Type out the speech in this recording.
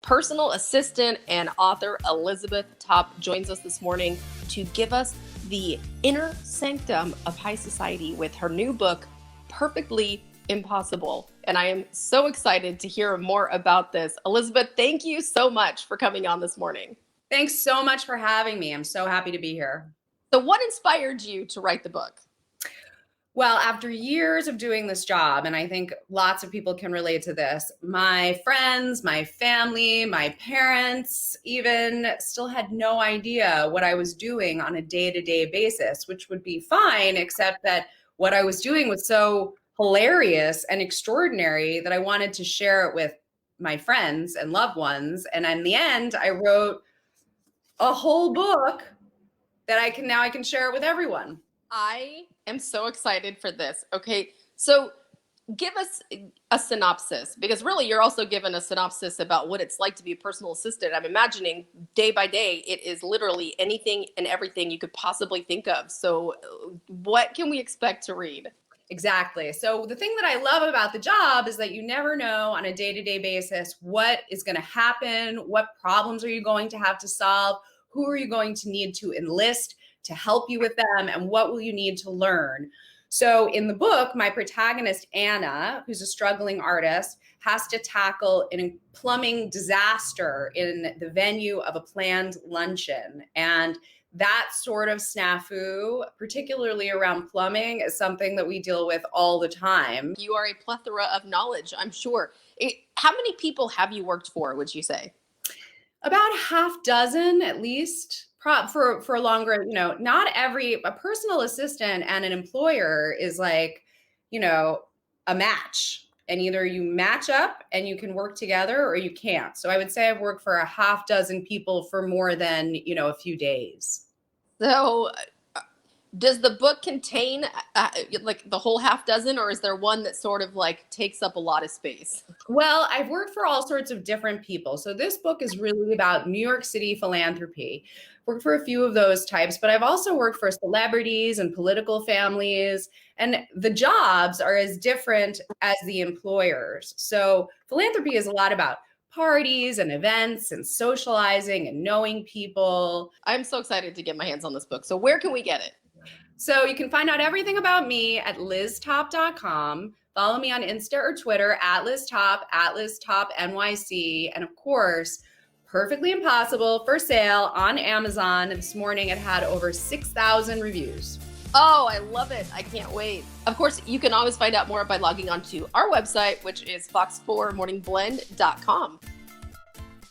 Personal assistant and author Elizabeth Topp joins us this morning to give us the inner sanctum of high society with her new book, Perfectly Impossible. And I am so excited to hear more about this. Elizabeth, thank you so much for coming on this morning. Thanks so much for having me. I'm so happy to be here. So what inspired you to write the book? Well, after years of doing this job, and I think lots of people can relate to this, my friends, my family, my parents even still had no idea what I was doing on a day-to-day basis, which would be fine, except that what I was doing was so hilarious and extraordinary that I wanted to share it with my friends and loved ones. And in the end, I wrote a whole book that I can share it with everyone. I am so excited for this. Okay, so give us a synopsis, because really you're also given a synopsis about what it's like to be a personal assistant. I'm imagining day by day, it is literally anything and everything you could possibly think of. So what can we expect to read? Exactly. So the thing that I love about the job is that you never know on a day-to-day basis what is going to happen, what problems are you going to have to solve, who are you going to need to enlist to help you with them, and what will you need to learn. So in the book, my protagonist, Anna, who's a struggling artist, has to tackle a plumbing disaster in the venue of a planned luncheon. And that sort of snafu, particularly around plumbing, is something that we deal with all the time. You are a plethora of knowledge, I'm sure. How many people have you worked for, would you say? About half dozen at least. For longer, not a personal assistant and an employer is like, a match. And either you match up and you can work together or you can't. So I would say I've worked for a half dozen people for more than, a few days. So does the book contain like the whole half dozen, or is there one that sort of like takes up a lot of space? Well, I've worked for all sorts of different people. So this book is really about New York City philanthropy. Worked for a few of those types, but I've also worked for celebrities and political families, and the jobs are as different as the employers. So philanthropy is a lot about parties and events and socializing and knowing people. I'm so excited to get my hands on this book. So where can we get it? So you can find out everything about me at liztopp.com. Follow me on Insta or Twitter at LizTopp, at LizToppNYC. And of course, Perfectly Impossible for sale on Amazon. This morning it had over 6,000 reviews. Oh, I love it. I can't wait. Of course, you can always find out more by logging on to our website, which is fox4morningblend.com.